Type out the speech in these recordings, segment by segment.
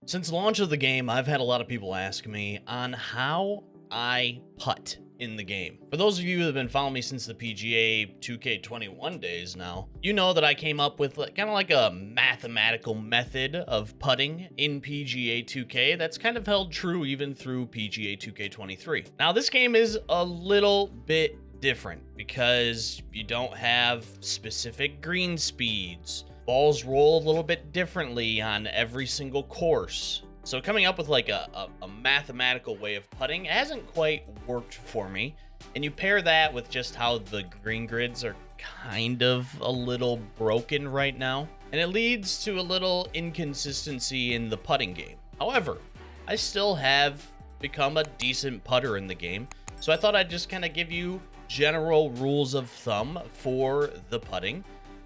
Since launch of the game, I've had a lot of people ask me on how I putt in the game. For those of you who have been following me since the PGA 2K21 days now, you know that I came up with kind of like a mathematical method of putting in PGA 2K that's kind of held true even through PGA 2K23. Now, this game is a little bit different because you don't have specific green speeds. Balls roll a little bit differently on every single course. So coming up with like a mathematical way of putting hasn't quite worked for me. And you pair that with just how the green grids are kind of a little broken right now, and it leads to a little inconsistency in the putting game. However, I still have become a decent putter in the game, so I thought I'd just kind of give you general rules of thumb for the putting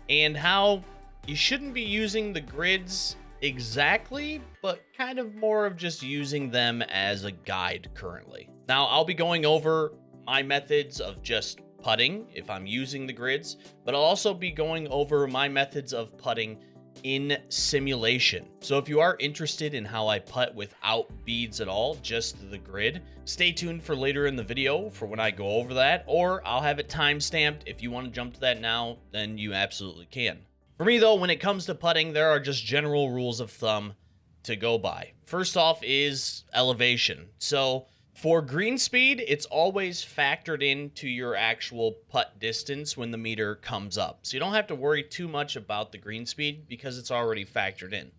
and how you shouldn't be using the grids exactly, but kind of more of just using them as a guide currently. Now, I'll be going over my methods of just putting if I'm using the grids, but I'll also be going over my methods of putting in simulation. So if you are interested in how I putt without beads at all, just the grid, stay tuned for later in the video for when I go over that, or I'll have it time-stamped. If you want to jump to that now, then you absolutely can. For me, though, when it comes to putting, there are just general rules of thumb to go by. First off is elevation. So for green speed, it's always factored into your actual putt distance when the meter comes up. So you don't have to worry too much about the green speed because it's already factored in.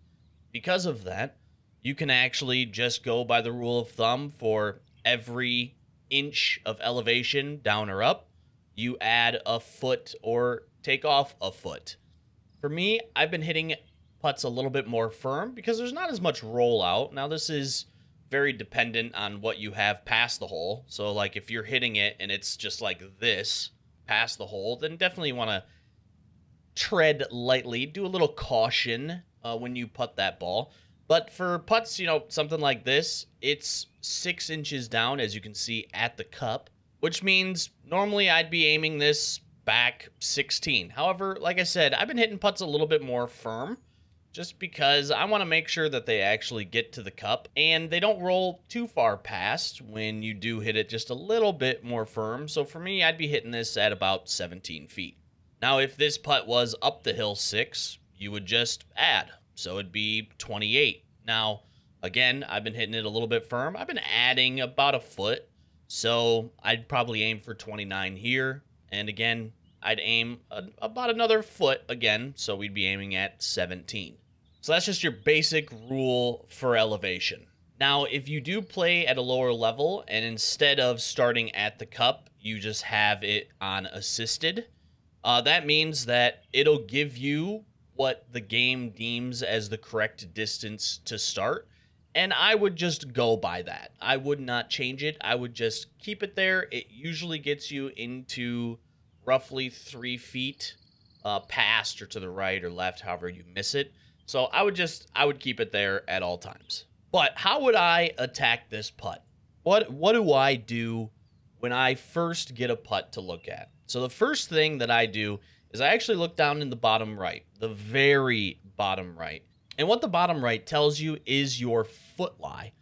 Because of that, you can actually just go by the rule of thumb for every inch of elevation down or up, you add a foot or take off a foot. For me, I've been hitting putts a little bit more firm because there's not as much rollout. Now, this is very dependent on what you have past the hole. So, like, if you're hitting it and it's just like this past the hole, then definitely want to tread lightly, do a little caution when you putt that ball. But for putts, something like this, it's 6 inches down, as you can see, at the cup, which means normally I'd be aiming this back 16. However, like I said, I've been hitting putts a little bit more firm just because I want to make sure that they actually get to the cup and they don't roll too far past when you do hit it just a little bit more firm. So for me, I'd be hitting this at about 17 feet. Now, if this putt was up the hill 6, you would just add. So it'd be 28. Now, again, I've been hitting it a little bit firm. I've been adding about a foot. So I'd probably aim for 29 here. And again, I'd aim about another foot again, so we'd be aiming at 17. So that's just your basic rule for elevation. Now, if you do play at a lower level, and instead of starting at the cup, you just have it on assisted, that means that it'll give you what the game deems as the correct distance to start, and I would just go by that. I would not change it. I would just keep it there. It usually gets you into roughly 3 feet past or to the right or left, however you miss it. So I would keep it there at all times. But how would I attack this putt? What do I do when I first get a putt to look at? So the first thing that I do is I actually look down in the bottom right, the very bottom right. And what the bottom right tells you is your foot lie.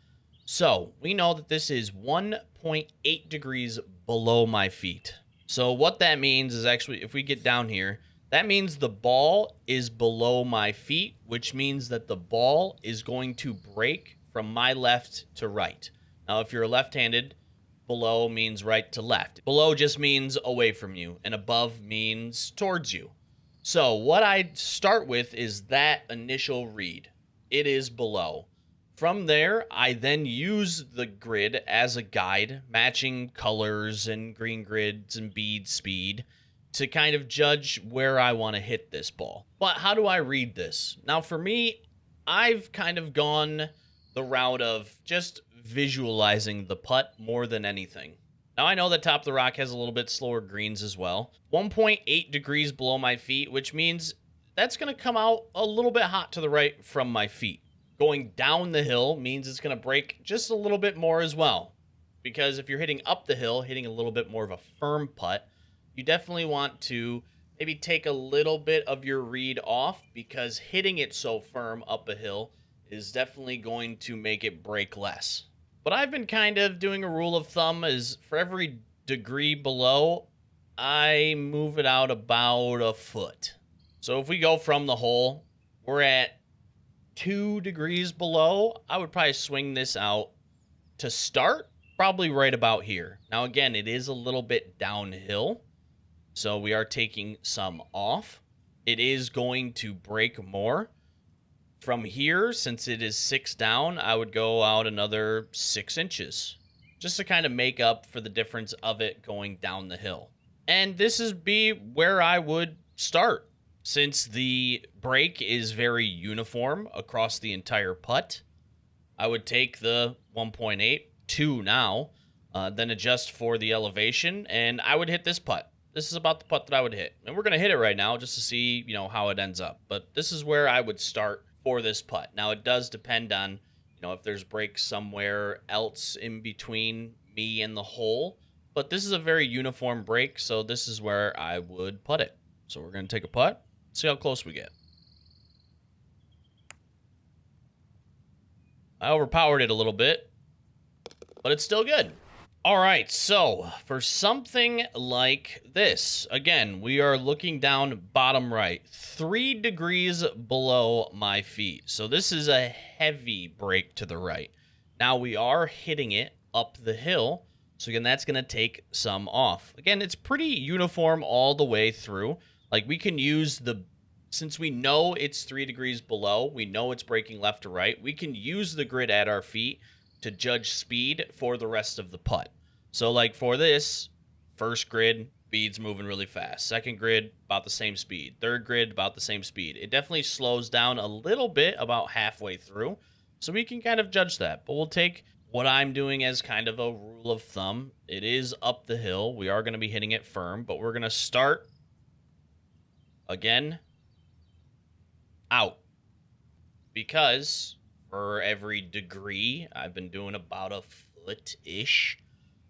So we know that this is 1.8 degrees below my feet. So what that means is actually, if we get down here, that means the ball is below my feet, which means that the ball is going to break from my left to right. Now, if you're left-handed, below means right to left. Below just means away from you, and above means towards you. So what I start with is that initial read. It is below. From there, I then use the grid as a guide, matching colors and green grids and bead speed to kind of judge where I want to hit this ball. But how do I read this? Now, for me, I've kind of gone the route of just visualizing the putt more than anything. Now, I know that Top of the Rock has a little bit slower greens as well. 1.8 degrees below my feet, which means that's going to come out a little bit hot to the right from my feet. Going down the hill means it's going to break just a little bit more as well. Because if you're hitting up the hill, hitting a little bit more of a firm putt, you definitely want to maybe take a little bit of your read off, because hitting it so firm up a hill is definitely going to make it break less. But I've been kind of doing a rule of thumb is for every degree below, I move it out about a foot. So if we go from the hole, we're at 2 degrees below. I would probably swing this out to start probably right about here. Now, again, it is a little bit downhill, so we are taking some off. It is going to break more. From here, since it is 6 down, I would go out another 6 inches just to kind of make up for the difference of it going down the hill. And this is where I would start. Since the break is very uniform across the entire putt, I would take the 1.8, 2 now, then adjust for the elevation, and I would hit this putt. This is about the putt that I would hit. And we're going to hit it right now just to see, how it ends up. But this is where I would start for this putt. Now, it does depend on, if there's breaks somewhere else in between me and the hole. But this is a very uniform break, so this is where I would putt it. So we're going to take a putt. See how close we get. I overpowered it a little bit, but it's still good. All right, so for something like this, again, we are looking down bottom right, 3 degrees below my feet. So this is a heavy break to the right. Now we are hitting it up the hill. So again, that's going to take some off. Again, it's pretty uniform all the way through. Like we can use since we know it's 3 degrees below, we know it's breaking left to right, we can use the grid at our feet to judge speed for the rest of the putt. So like for this, first grid, speed's moving really fast. Second grid, about the same speed. Third grid, about the same speed. It definitely slows down a little bit about halfway through. So we can kind of judge that. But we'll take what I'm doing as kind of a rule of thumb. It is up the hill. We are going to be hitting it firm, but we're going to start again out, because for every degree I've been doing about a foot-ish,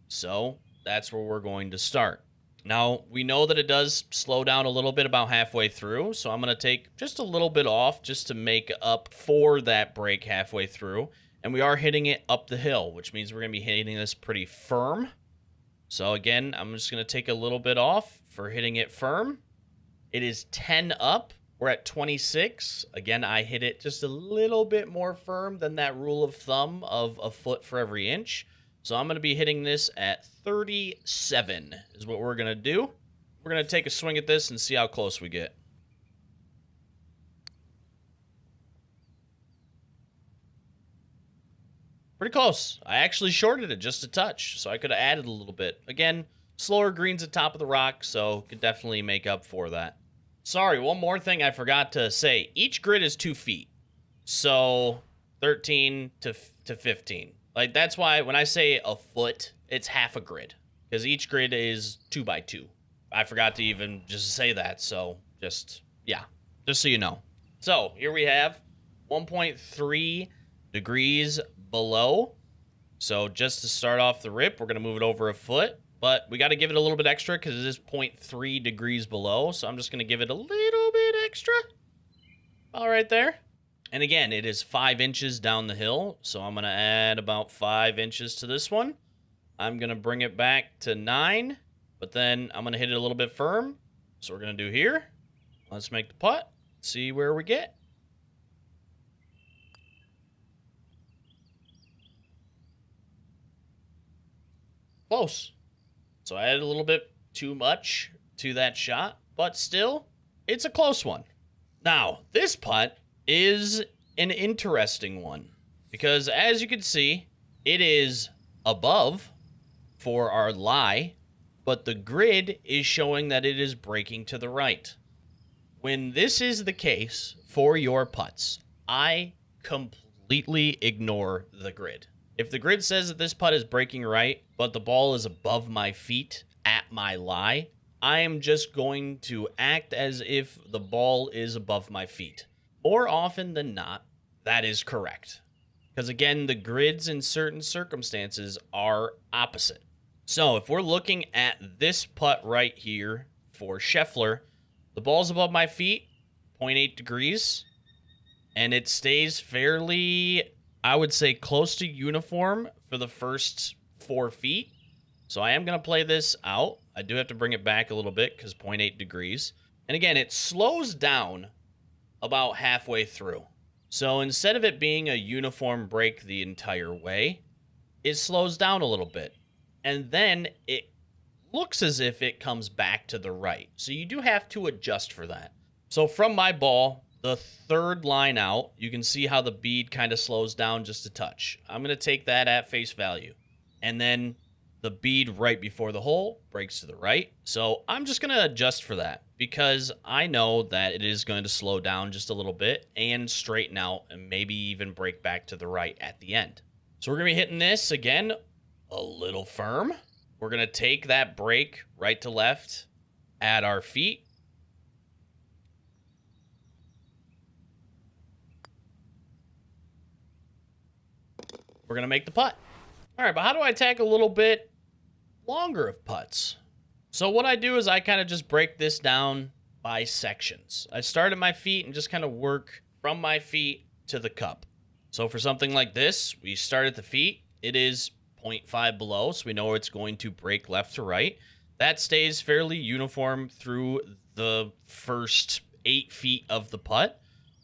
so that's where we're going to start. Now we know that it does slow down a little bit about halfway through, so I'm going to take just a little bit off just to make up for that break halfway through. And we are hitting it up the hill, which means we're going to be hitting this pretty firm. So again, I'm just going to take a little bit off for hitting it firm. It is 10 up. We're at 26. Again, I hit it just a little bit more firm than that rule of thumb of a foot for every inch. So I'm going to be hitting this at 37 is what we're going to do. We're going to take a swing at this and see how close we get. Pretty close. I actually shorted it just a touch, so I could have added a little bit. Again, slower greens at top of the rock, so could definitely make up for that. Sorry, one more thing I forgot to say. Each grid is 2 feet. So 13 to 15. Like, that's why when I say a foot, it's half a grid. Because each grid is 2 by 2. I forgot to even just say that. So just so you know. So here we have 1.3 degrees below. So just to start off the rip, we're going to move it over a foot. But we got to give it a little bit extra because it is 0.3 degrees below. So I'm just going to give it a little bit extra. All right there. And again, it is 5 inches down the hill. So I'm going to add about 5 inches to this one. I'm going to bring it back to 9. But then I'm going to hit it a little bit firm. So we're going to do here. Let's make the putt. See where we get. Close. So I added a little bit too much to that shot, but still, it's a close one. Now, this putt is an interesting one because as you can see, it is above for our lie, but the grid is showing that it is breaking to the right. When this is the case for your putts, I completely ignore the grid. If the grid says that this putt is breaking right, but the ball is above my feet at my lie, I am just going to act as if the ball is above my feet. More often than not, that is correct. Because again, the grids in certain circumstances are opposite. So if we're looking at this putt right here for Scheffler, the ball's above my feet, 0.8 degrees. and it stays fairly, I would say, close to uniform for the first 4 feet. So I am going to play this out. I do have to bring it back a little bit because 0.8 degrees. And again, it slows down about halfway through. So instead of it being a uniform break the entire way, it slows down a little bit. And then it looks as if it comes back to the right. So you do have to adjust for that. So from my ball, the third line out, you can see how the bead kind of slows down just a touch. I'm going to take that at face value. And then the bead right before the hole breaks to the right. So I'm just going to adjust for that because I know that it is going to slow down just a little bit and straighten out and maybe even break back to the right at the end. So we're going to be hitting this again a little firm. We're going to take that break right to left at our feet. We're going to make the putt. All right, but how do I attack a little bit longer of putts? So what I do is I kind of just break this down by sections. I start at my feet and just kind of work from my feet to the cup. So for something like this, we start at the feet. It is 0.5 below, so we know it's going to break left to right. That stays fairly uniform through the first 8 feet of the putt.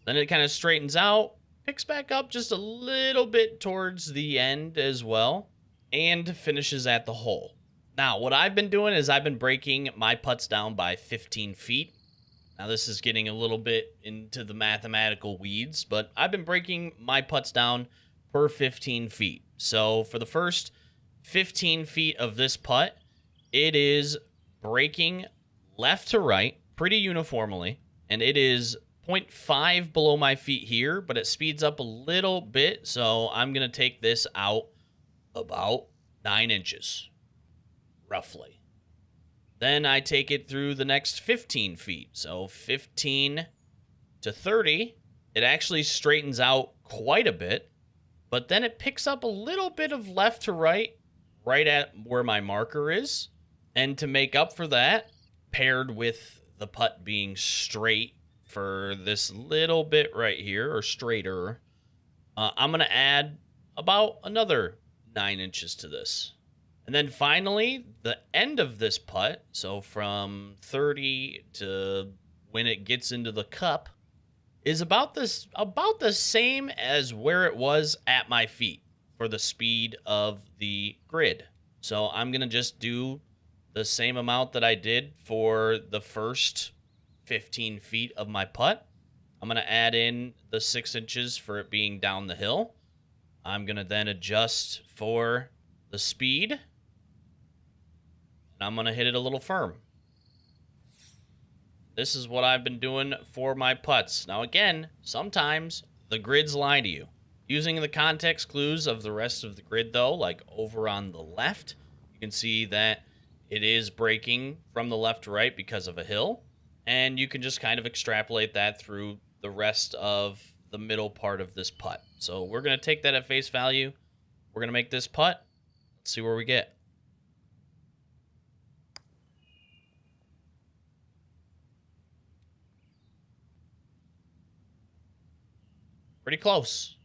Then it kind of straightens out, picks back up just a little bit towards the end as well, and finishes at the hole. Now, what I've been doing is I've been breaking my putts down by 15 feet. Now, this is getting a little bit into the mathematical weeds, but I've been breaking my putts down per 15 feet. So for the first 15 feet of this putt, it is breaking left to right pretty uniformly, and it is 0.5 below my feet here, but it speeds up a little bit, so I'm going to take this out about 9 inches, roughly. Then I take it through the next 15 feet, so 15 to 30. It actually straightens out quite a bit, but then it picks up a little bit of left to right, right at where my marker is. And to make up for that, paired with the putt being straight for this little bit right here, or straighter, I'm going to add about another 9 inches to this. And then finally, the end of this putt, so from 30 to when it gets into the cup, is about the same as where it was at my feet for the speed of the grid. So I'm going to just do the same amount that I did for the first 15 feet of my putt. I'm going to add in the 6 inches for it being down the hill. I'm going to then adjust for the speed. And I'm going to hit it a little firm. This is what I've been doing for my putts. Now again, sometimes the grids lie to you. Using the context clues of the rest of the grid though, like over on the left, you can see that it is breaking from the left to right because of a hill. And you can just kind of extrapolate that through the rest of the middle part of this putt. So we're going to take that at face value. We're going to make this putt. Let's see where we get. Pretty close.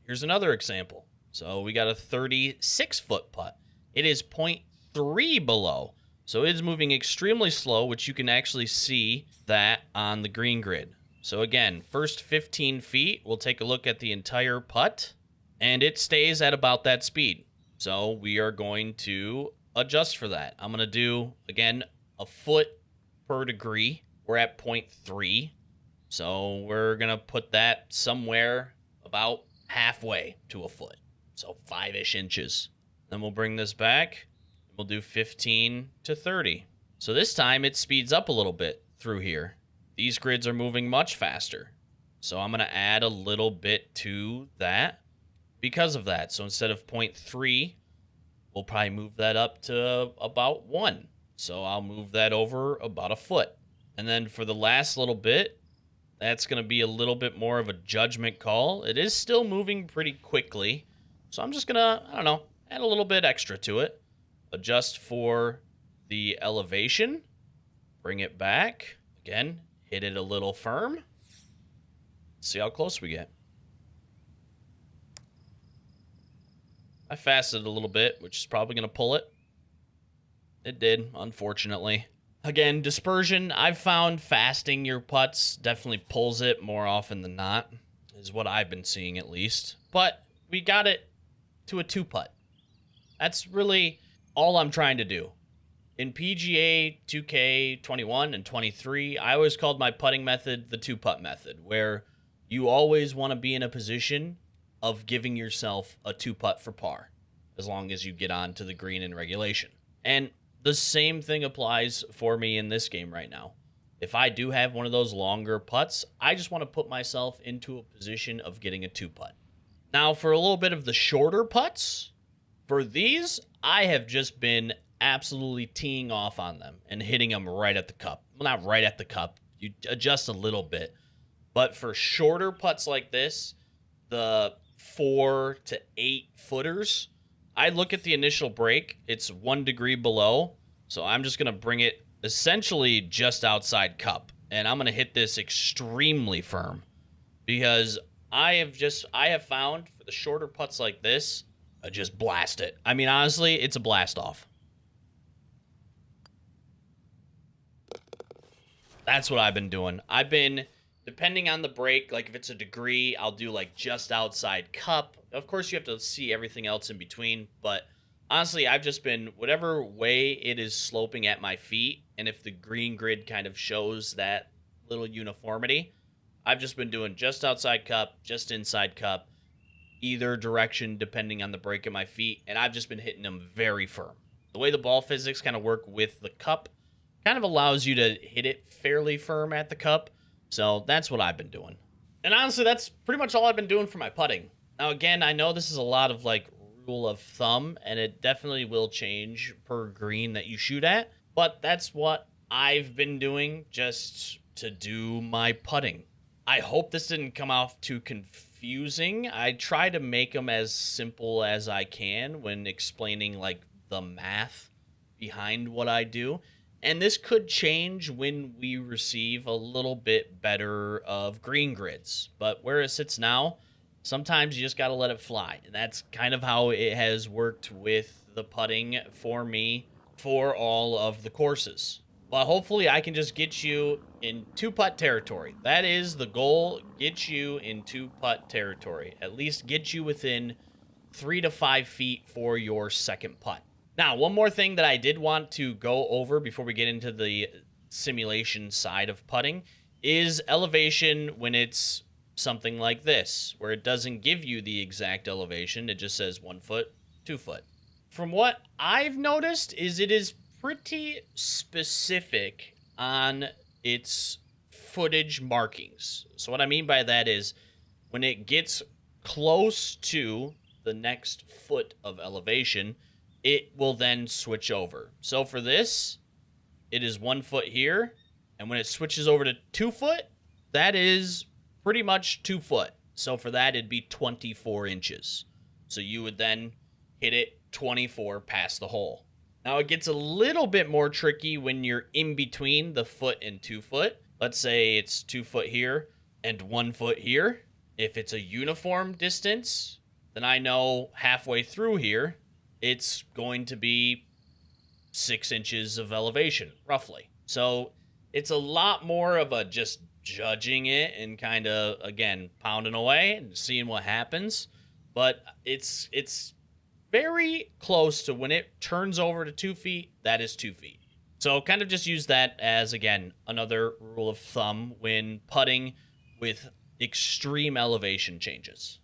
Here's another example. So we got a 36-foot putt. It is 0.3 below. So it is moving extremely slow, which you can actually see that on the green grid. So again, first 15 feet, we'll take a look at the entire putt, and it stays at about that speed. So we are going to adjust for that. I'm going to do, again, a foot per degree. We're at 0.3. So we're going to put that somewhere about halfway to a foot. So 5-ish inches. Then we'll bring this back. We'll do 15 to 30. So this time it speeds up a little bit through here. These grids are moving much faster. So I'm going to add a little bit to that because of that. So instead of 0.3, we'll probably move that up to about 1. So I'll move that over about a foot. And then for the last little bit, that's going to be a little bit more of a judgment call. It is still moving pretty quickly. So I'm just going to, add a little bit extra to it. Adjust for the elevation. Bring it back. Again, hit it a little firm. Let's see how close we get. I fasted a little bit, which is probably going to pull it. It did, unfortunately. Again, dispersion, I've found fasting your putts definitely pulls it more often than not, is what I've been seeing at least. But we got it to a 2-putt. That's really all I'm trying to do. In PGA 2K21 and 23, I always called my putting method the 2-putt method, where you always want to be in a position of giving yourself a 2-putt for par, as long as you get onto the green in regulation. And the same thing applies for me in this game right now. If I do have one of those longer putts, I just want to put myself into a position of getting a 2-putt. Now, for a little bit of the shorter putts, for these, I have just been absolutely teeing off on them and hitting them right at the cup. Well, not right at the cup. You adjust a little bit. But for shorter putts like this, the 4 to 8 footers, I look at the initial break. It's 1 degree below. So I'm just going to bring it essentially just outside cup. And I'm going to hit this extremely firm. Because I have found for the shorter putts like this, I just blast it. I mean, honestly, it's a blast off. That's what I've been doing. I've been, depending on the break, like if it's a degree, I'll do like just outside cup. Of course, you have to see everything else in between. But honestly, I've just been, whatever way it is sloping at my feet, and if the green grid kind of shows that little uniformity, I've just been doing just outside cup, just inside cup, either direction depending on the break of my feet, and I've just been hitting them very firm. The way the ball physics kind of work with the cup kind of allows you to hit it fairly firm at the cup, so that's what I've been doing. And honestly, that's pretty much all I've been doing for my putting. Now again, I know this is a lot of like rule of thumb, and it definitely will change per green that you shoot at, but that's what I've been doing just to do my putting. I hope this didn't come off too confusing. I try to make them as simple as I can when explaining like the math behind what I do. And this could change when we receive a little bit better of green grids. But where it sits now, sometimes you just got to let it fly. And that's kind of how it has worked with the putting for me for all of the courses. But hopefully I can just get you in 2-putt territory. That is the goal, get you in 2-putt territory. At least get you within 3 to 5 feet for your second putt. Now, one more thing that I did want to go over before we get into the simulation side of putting is elevation when it's something like this, where it doesn't give you the exact elevation. It just says 1 foot, 2 foot. From what I've noticed is it is pretty specific on its footage markings. So what I mean by that is when it gets close to the next foot of elevation, it will then switch over. So for this, it is 1 foot here. And when it switches over to 2 foot, that is pretty much 2 foot. So for that, it'd be 24 inches. So you would then hit it 24 past the hole. Now it gets a little bit more tricky when you're in between the foot and 2 foot. Let's say it's 2 foot here and 1 foot here. If it's a uniform distance, then I know halfway through here, it's going to be 6 inches of elevation, roughly. So it's a lot more of a just judging it and kind of, again, pounding away and seeing what happens. But it's very close to when it turns over to 2 feet, that is 2 feet. So kind of just use that as, again, another rule of thumb when putting with extreme elevation changes.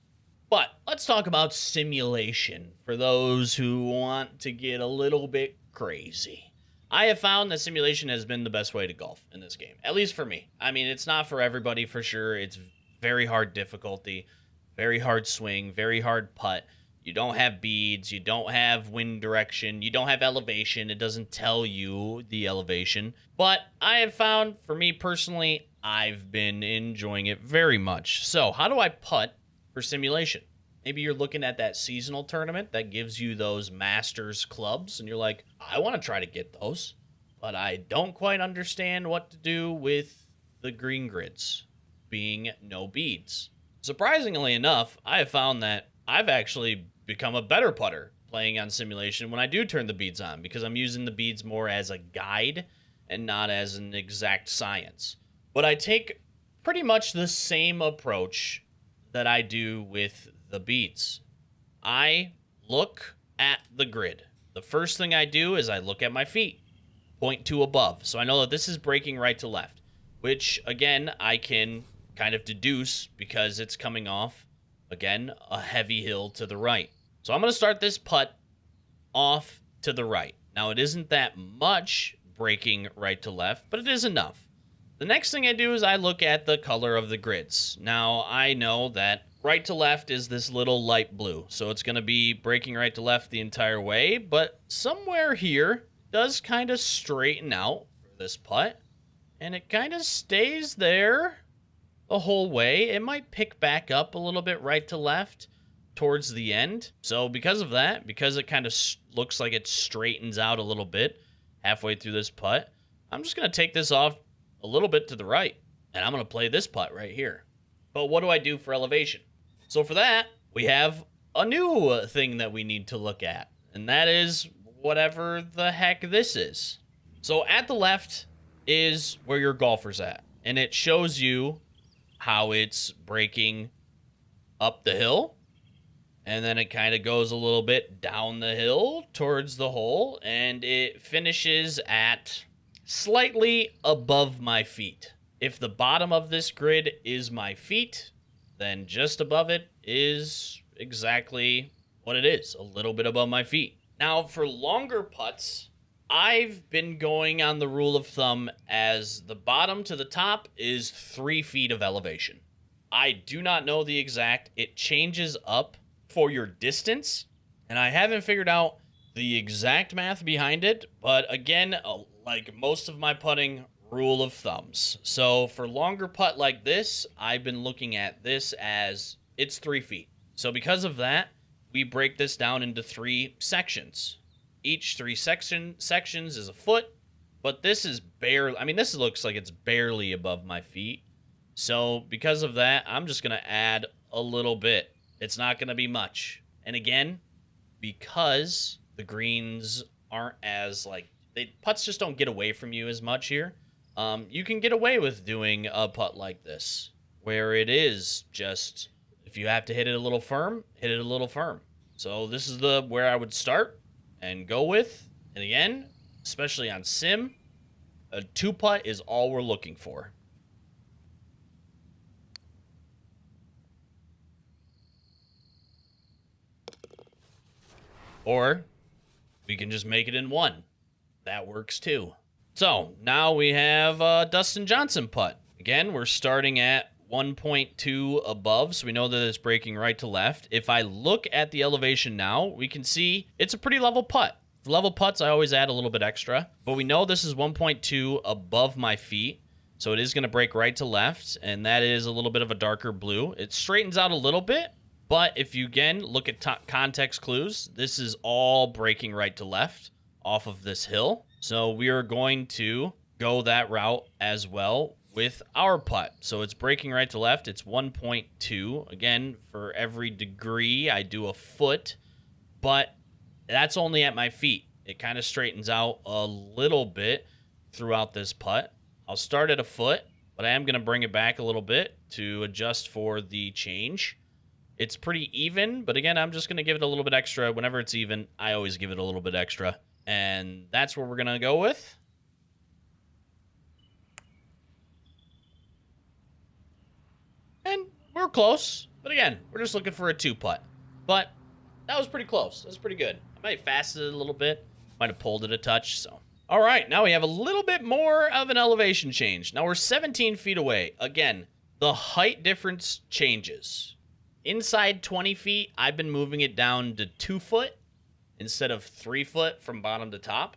But let's talk about simulation for those who want to get a little bit crazy. I have found that simulation has been the best way to golf in this game, at least for me. I mean, it's not for everybody for sure. It's very hard difficulty, very hard swing, very hard putt. You don't have beads, you don't have wind direction, you don't have elevation. It doesn't tell you the elevation. But I have found, for me personally, I've been enjoying it very much. So how do I putt for simulation? Maybe you're looking at that seasonal tournament that gives you those Masters clubs, and you're like, I want to try to get those, but I don't quite understand what to do with the green grids. being no beads. Surprisingly enough, I have found that I've actually become a better putter playing on simulation when I do turn the beads on, because I'm using the beads more as a guide and not as an exact science. But I take pretty much the same approach that I do with the beads. I look at the grid. The first thing I do is I look at my feet, point to above. So I know that this is breaking right to left, which again, I can kind of deduce because it's coming off, again, a heavy hill to the right. So I'm going to start this putt off to the right. Now, it isn't that much breaking right to left, but it is enough. The next thing I do is I look at the color of the grids. Now, I know that right to left is this little light blue, so it's going to be breaking right to left the entire way, but somewhere here does kind of straighten out for this putt, and it kind of stays there the whole way. It might pick back up a little bit right to left towards the end. So because of that, because it kind of looks like it straightens out a little bit halfway through this putt, I'm just going to take this off a little bit to the right, and I'm going to play this putt right here. But what do I do for elevation? So for that, we have a new thing that we need to look at, and that is whatever the heck this is. So at the left is where your golfer's at, and it shows you how it's breaking up the hill, and then it kind of goes a little bit down the hill towards the hole, and it finishes at slightly above my feet. If the bottom of this grid is my feet, then just above it is exactly what it is, a little bit above my feet. Now, for longer putts, I've been going on the rule of thumb as the bottom to the top is 3 feet of elevation. I do not know the exact. It changes up for your distance, and I haven't figured out the exact math behind it, but again, like most of my putting, rule of thumbs. So for longer putt like this, I've been looking at this as it's 3 feet. So because of that, we break this down into 3 sections. Each 3 sections is a foot, but this is barely, I mean, this looks like it's barely above my feet. So because of that, I'm just going to add a little bit. It's not going to be much. And again, because the greens aren't as putts just don't get away from you as much here. You can get away with doing a putt like this, where it is just, if you have to hit it a little firm, hit it a little firm. So this is where I would start and go with. And again, especially on sim, a 2-putt is all we're looking for. Or we can just make it in 1. That works too. So now we have Dustin Johnson putt. Again, we're starting at 1.2 above, so we know that it's breaking right to left. If I look at the elevation now, we can see it's a pretty level putt. For level putts, I always add a little bit extra, but we know this is 1.2 above my feet, so it is going to break right to left, and that is a little bit of a darker blue. It straightens out a little bit, but if you, again, look at context clues, this is all breaking right to left off of this hill. So we are going to go that route as well with our putt. So it's breaking right to left. It's 1.2. Again, for every degree, I do a foot, but that's only at my feet. It kind of straightens out a little bit throughout this putt. I'll start at a foot, but I am going to bring it back a little bit to adjust for the change. It's pretty even, but again, I'm just going to give it a little bit extra. Whenever it's even, I always give it a little bit extra. And that's what we're going to go with. And we're close. But again, we're just looking for a 2-putt. But that was pretty close. That was pretty good. I might have fasted it a little bit. Might have pulled it a touch. So, all right, now we have a little bit more of an elevation change. Now we're 17 feet away. Again, the height difference changes. Inside 20 feet, I've been moving it down to 2 foot instead of 3 foot from bottom to top.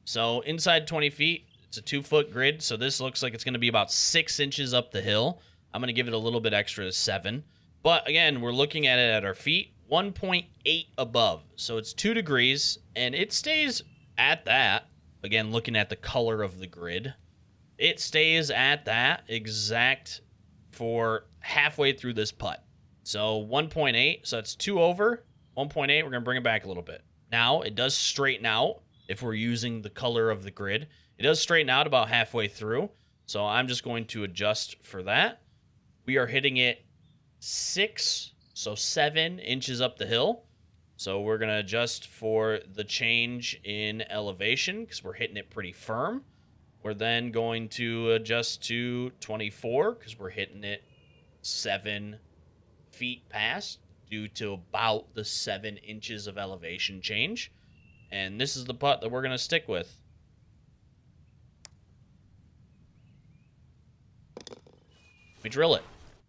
So inside 20 feet, it's a 2-foot grid. So this looks like it's going to be about 6 inches up the hill. I'm going to give it a little bit extra to 7. But again, we're looking at it at our feet, 1.8 above. So it's 2 degrees, and it stays at that. Again, looking at the color of the grid, it stays at that exact for halfway through this putt. So 1.8, so that's 2 over. 1.8, we're going to bring it back a little bit. Now, it does straighten out if we're using the color of the grid. It does straighten out about halfway through, so I'm just going to adjust for that. We are hitting it 6, so 7 inches up the hill. So we're going to adjust for the change in elevation because we're hitting it pretty firm. We're then going to adjust to 24 because we're hitting it 7 feet past due to about the 7 inches of elevation change. And this is the putt that we're going to stick with. We drill it.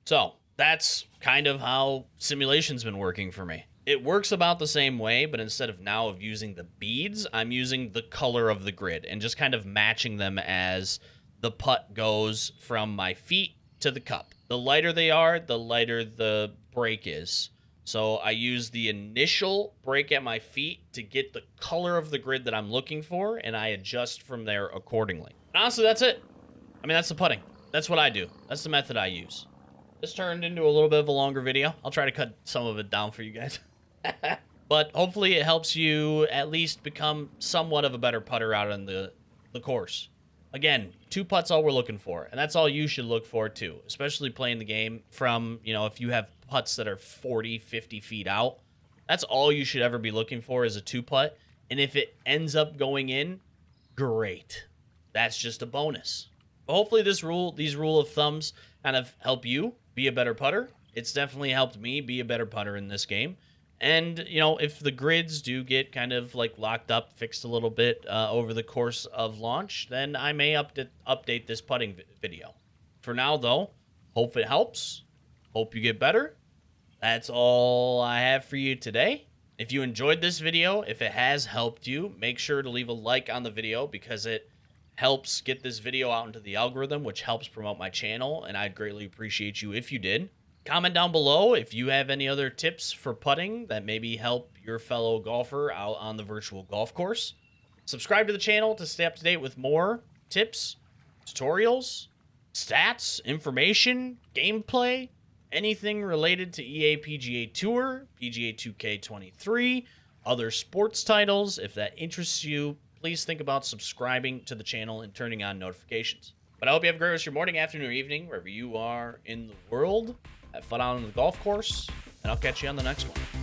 So that's kind of how simulation's been working for me. It works about the same way, but instead of now of using the beads, I'm using the color of the grid and just kind of matching them as the putt goes from my feet to the cup. The lighter they are, the lighter the break is. So I use the initial break at my feet to get the color of the grid that I'm looking for, and I adjust from there accordingly. And honestly, that's it. I mean, that's the putting. That's what I do. That's the method I use. This turned into a little bit of a longer video. I'll try to cut some of it down for you guys. But hopefully it helps you at least become somewhat of a better putter out on the course. Again, 2 putts all we're looking for, and that's all you should look for too, especially playing the game from, if you have putts that are 40, 50 feet out, that's all you should ever be looking for is a 2 putt. And if it ends up going in, great. That's just a bonus. But hopefully these rule of thumbs kind of help you be a better putter. It's definitely helped me be a better putter in this game. And, if the grids do get kind of like locked up, fixed a little bit over the course of launch, then I may update this putting video. For now, though, hope it helps. Hope you get better. That's all I have for you today. If you enjoyed this video, if it has helped you, make sure to leave a like on the video because it helps get this video out into the algorithm, which helps promote my channel, and I'd greatly appreciate you if you did. Comment down below if you have any other tips for putting that maybe help your fellow golfer out on the virtual golf course. Subscribe to the channel to stay up to date with more tips, tutorials, stats, information, gameplay, anything related to EA PGA Tour, PGA 2K23, other sports titles. If that interests you, please think about subscribing to the channel and turning on notifications. But I hope you have a great rest of your morning, afternoon, or evening, wherever you are in the world. Have fun out on the golf course, and I'll catch you on the next one.